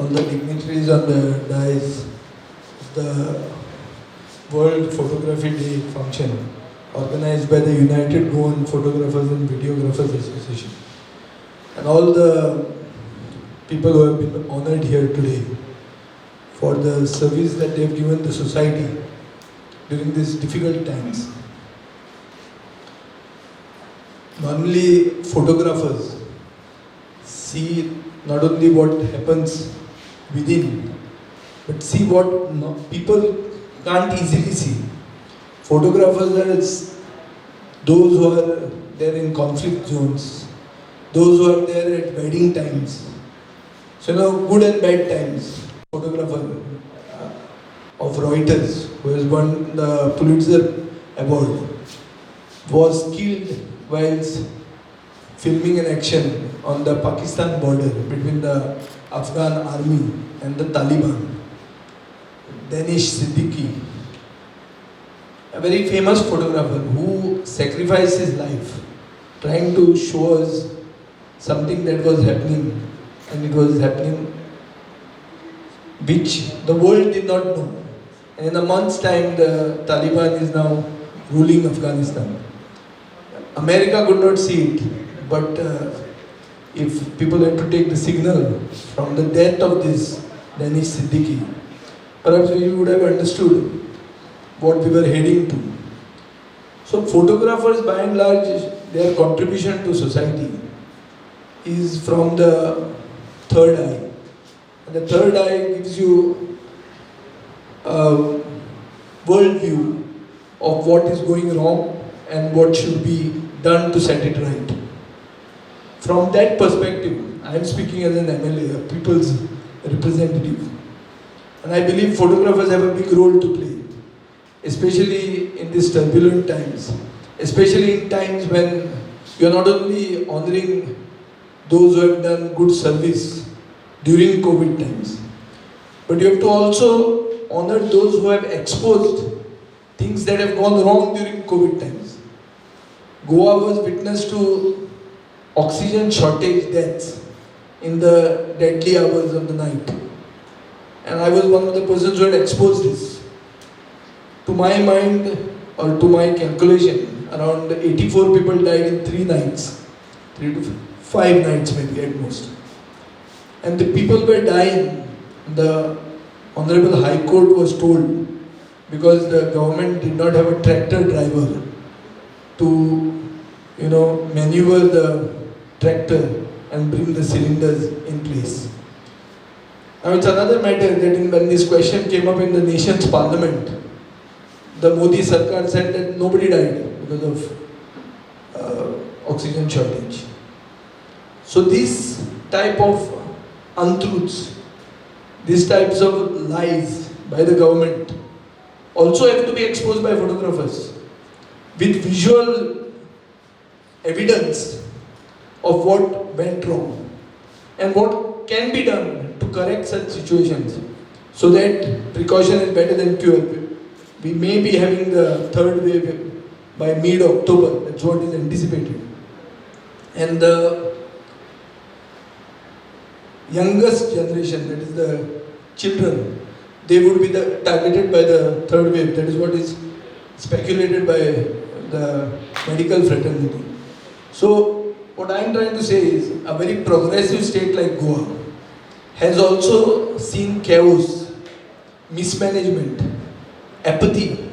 all the dignitaries on the dais of the World Photography Day function organized by the United Goan Photographers and Videographers Association, and all the people who have been honored here today for the service that they have given the society during these difficult times. Normally, photographers see not only what happens within, but see what people can't easily see. Photographers are those who are there in conflict zones, those who are there at wedding times. So, good and bad times. Photographer of Reuters, who has won the Pulitzer Award, was killed whilst filming an action on the Pakistan border between the Afghan army and the Taliban. Danish Siddiqui, a very famous photographer who sacrificed his life trying to show us something that was happening, and it was happening which the world did not know. And in a month's time, the Taliban is now ruling Afghanistan. America could not see it, but if people had to take the signal from the death of this Danish Siddiqui, perhaps we would have understood what we were heading to. So photographers, by and large, their contribution to society is from the third eye. And the third eye gives you a worldview of what is going wrong and what should be done to set it right. From that perspective, I am speaking as an MLA, a people's representative. And I believe photographers have a big role to play, especially in these turbulent times, especially in times when you are not only honoring those who have done good service during COVID times, but you have to also honor those who have exposed things that have gone wrong during COVID times. Goa was witness to oxygen shortage deaths in the deadly hours of the night. And I was one of the persons who had exposed this. To my mind, or to my calculation, around 84 people died in 3 nights. 3 to 5 nights maybe at most. And the people were dying. The Honorable High Court was told, because the government did not have a tractor driver to, maneuver the tractor and bring the cylinders in place. Now it's another matter that when this question came up in the nation's parliament, the Modi Sarkar said that nobody died because of oxygen shortage. So this type of untruths, these types of lies by the government also have to be exposed by photographers with visual evidence of what went wrong and what can be done to correct such situations, so that precaution is better than cure. We may be having the third wave by mid-October, that's what is anticipated. And the youngest generation, that is the children, they would be targeted by the third wave. That is what is speculated by the medical fraternity. So what I am trying to say is, a very progressive state like Goa has also seen chaos, mismanagement, apathy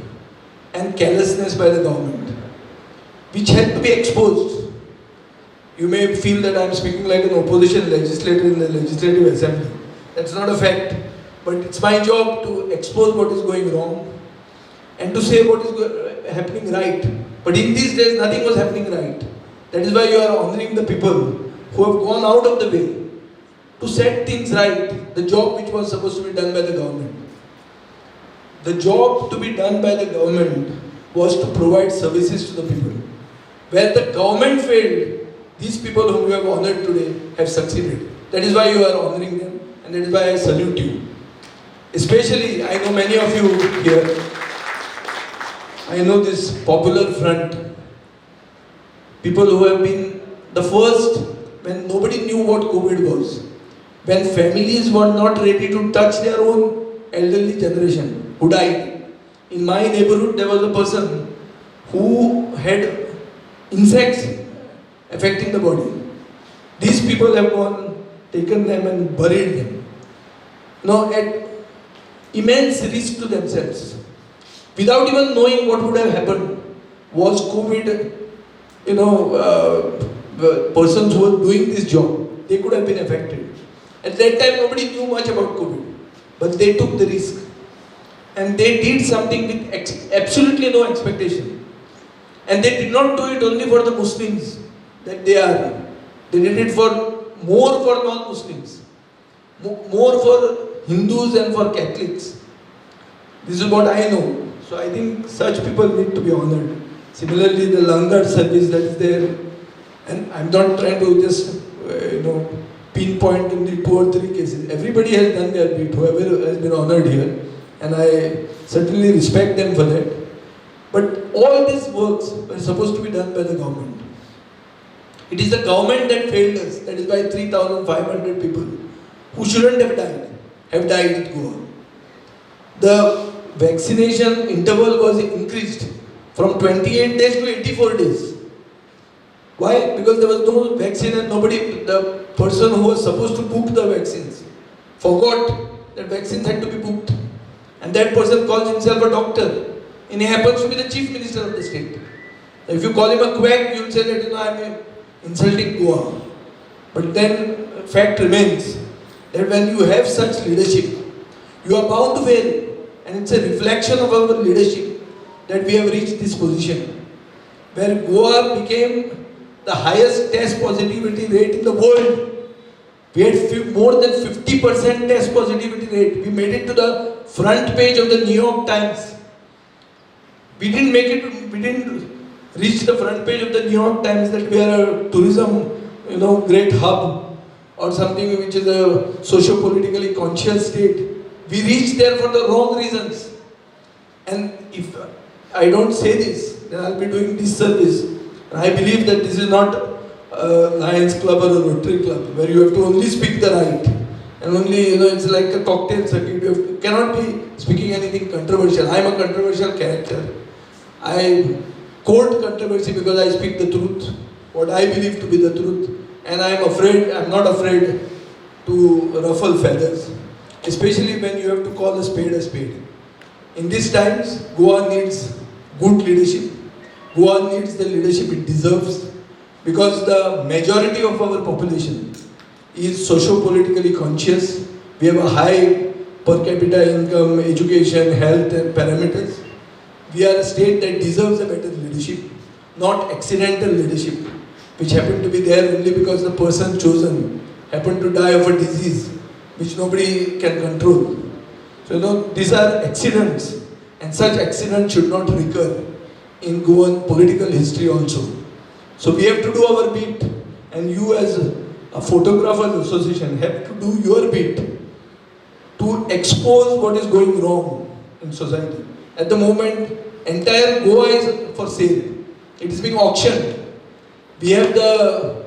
and carelessness by the government, which had to be exposed. You may feel that I am speaking like an opposition legislator in the Legislative Assembly. That's not a fact, but it's my job to expose what is going wrong and to say what is happening right. But in these days, nothing was happening right. That is why you are honoring the people who have gone out of the way to set things right, the job which was supposed to be done by the government. The job to be done by the government was to provide services to the people. Where the government failed, these people whom you have honored today have succeeded. That is why you are honoring them, and that is why I salute you. Especially, I know many of you here, I know this Popular Front, people who have been the first when nobody knew what COVID was, when families were not ready to touch their own elderly generation who died. In my neighborhood, there was a person who had insects affecting the body. These people have gone, taken them and buried them. Now, at immense risk to themselves, without even knowing what would have happened. Was COVID, persons who were doing this job, they could have been affected. At that time, nobody knew much about COVID, but they took the risk. And they did something with absolutely no expectation. And they did not do it only for the Muslims that they are. They did it more for non-Muslims, more for Hindus and for Catholics. This is what I know. So I think such people need to be honored. Similarly, the Langar service that is there, and I'm not trying to just pinpoint in the 2 or 3 cases. Everybody has done their bit, whoever has been honored here, and I certainly respect them for that. But all these works were supposed to be done by the government. It is the government that failed us. That is why 3,500 people who shouldn't have died in Goa. The vaccination interval was increased from 28 days to 84 days. Why? Because there was no vaccine and the person who was supposed to book the vaccines forgot that vaccines had to be booked. And that person calls himself a doctor. And he happens to be the chief minister of the state. If you call him a quack, you'll say that I'm insulting Goa. But then fact remains that when you have such leadership, you are bound to fail. And it's a reflection of our leadership that we have reached this position, where Goa became the highest test positivity rate in the world. We had more than 50% test positivity rate. We made it to the front page of the New York Times. We didn't reach the front page of the New York Times that we are a tourism, great hub or something which is a socio-politically conscious state. We reached there for the wrong reasons. And if I don't say this, then I'll be doing disservice. And I believe that this is not a Lions Club or a Rotary Club where you have to only speak the right. And only, it's like a cocktail circuit. You cannot be speaking anything controversial. I'm a controversial character. I court controversy because I speak the truth, what I believe to be the truth. And I'm not afraid to ruffle feathers. Especially when you have to call a spade a spade. In these times, Goa needs good leadership. Goa needs the leadership it deserves, because the majority of our population is socio-politically conscious. We have a high per capita income, education, health and parameters. We are a state that deserves a better leadership, not accidental leadership, which happened to be there only because the person chosen happened to die of a disease which nobody can control. So these are accidents, and such accidents should not recur in Goan political history also. So we have to do our bit, and you as a photographers association have to do your bit to expose what is going wrong in society. At the moment, entire Goa is for sale. It is being auctioned. We have the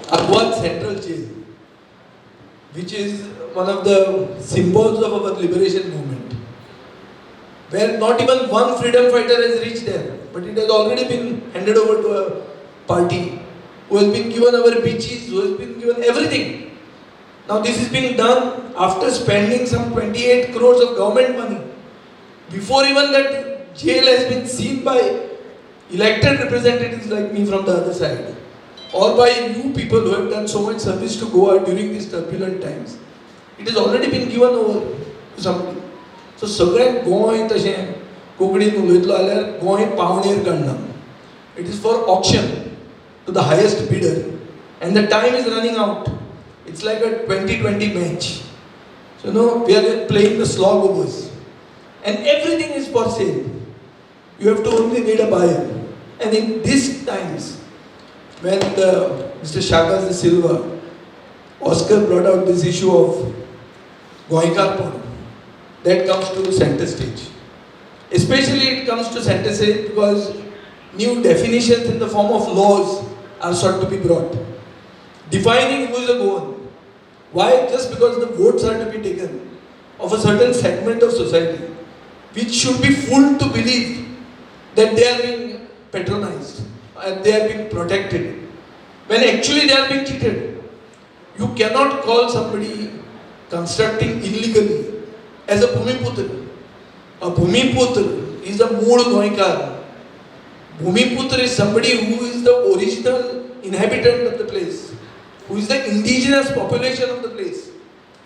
Agwan Central Jail, which is one of the symbols of our liberation movement, where not even one freedom fighter has reached there, but it has already been handed over to a party who has been given our beaches, who has been given everything. Now this is being done after spending some 28 crores of government money. Before even that jail has been seen by elected representatives like me from the other side, or by you people who have done so much service to Goa during these turbulent times. It has already been given over to somebody. So सगळ्यांक गोंय तशें कोंकणीन उलयतलो जाल्यार गोंय पावणेर काडना. It is for auction to the highest bidder, and the time is running out. It's like a 2020 match. So we are playing the slog overs, and everything is for sale. You have to only need a buyer. And in these times, when Mr. Chagas de Silva, Oscar brought out this issue of Goikarpon, that comes to center stage. Especially it comes to center stage because new definitions in the form of laws are sought to be brought. defining who is a Goan. Why? Just because the votes are to be taken of a certain segment of society, which should be fooled to believe that they are being patronized and they are being protected, when actually they are being cheated. You cannot call somebody constructing illegally as a Bhumiputra. A Bhumiputra is a Mool Noikar. Bhumiputra is somebody who is the original inhabitant of the place, who is the indigenous population of the place.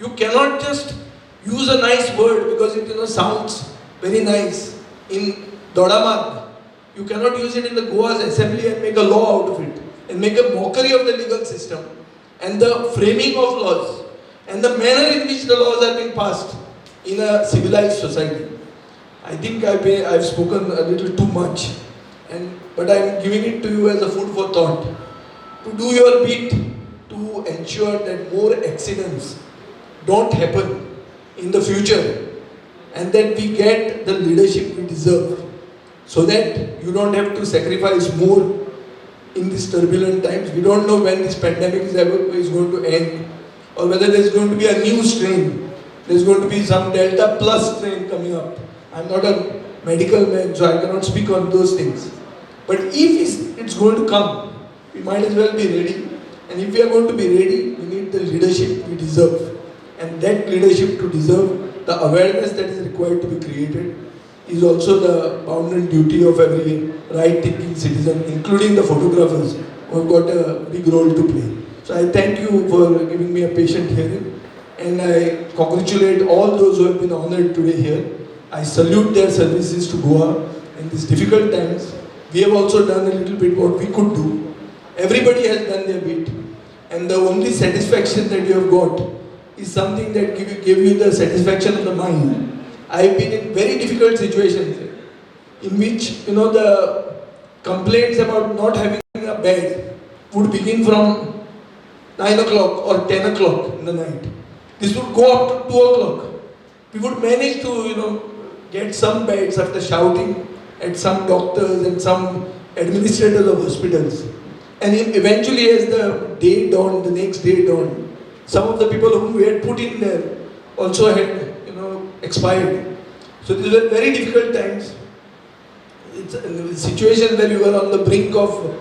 You cannot just use a nice word because it sounds very nice in Dodamar. You cannot use it in the Goa's assembly and make a law out of it and make a mockery of the legal system and the framing of laws and the manner in which the laws are being passed in a civilized society. I think I've spoken a little too much, but I'm giving it to you as a food for thought. To do your bit to ensure that more accidents don't happen in the future and that we get the leadership we deserve, so that you don't have to sacrifice more in these turbulent times. We don't know when this pandemic is going to end, or whether there's going to be a new strain. There's going to be some Delta Plus strain coming up. I'm not a medical man, so I cannot speak on those things. But if it's going to come, we might as well be ready. And if we are going to be ready, we need the leadership we deserve. And that leadership to deserve, the awareness that is required to be created, is also the bounden duty of every right-thinking citizen, including the photographers, who have got a big role to play. So I thank you for giving me a patient hearing, and I congratulate all those who have been honored today here. I salute their services to Goa in these difficult times. We have also done a little bit what we could do. Everybody has done their bit, and the only satisfaction that you have got is something that give you the satisfaction of the mind. I have been in very difficult situations in which the complaints about not having a bed would begin from 9 o'clock or 10 o'clock in the night. This would go up to 2 o'clock. We would manage to get some beds after shouting at some doctors and some administrators of hospitals. And eventually, as the day dawned, the next day dawned, some of the people whom we had put in there also had expired. So these were very difficult times. It's a situation where you were on the brink of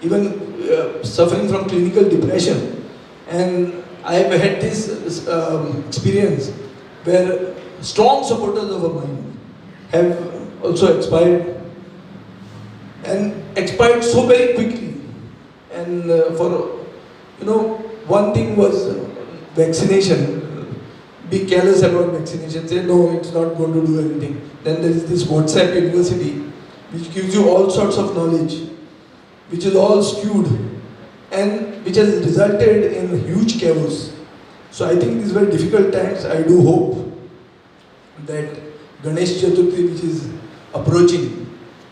even suffering from clinical depression. And I have had this experience where strong supporters of mine have also expired, and expired so very quickly. And one thing was vaccination. Be careless about vaccination. Say no, it's not going to do anything. Then there is this WhatsApp university which gives you all sorts of knowledge, which is all skewed and which has resulted in huge chaos. So I think these were difficult times. I do hope that Ganesh Chaturthi, which is approaching,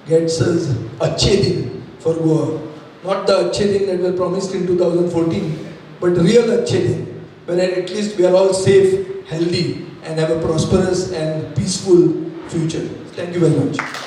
gets us Achhe Din for Goa. Not the Achhe Din that were promised in 2014, but real Achhe Din, where at least we are all safe, healthy, and have a prosperous and peaceful future. Thank you very much.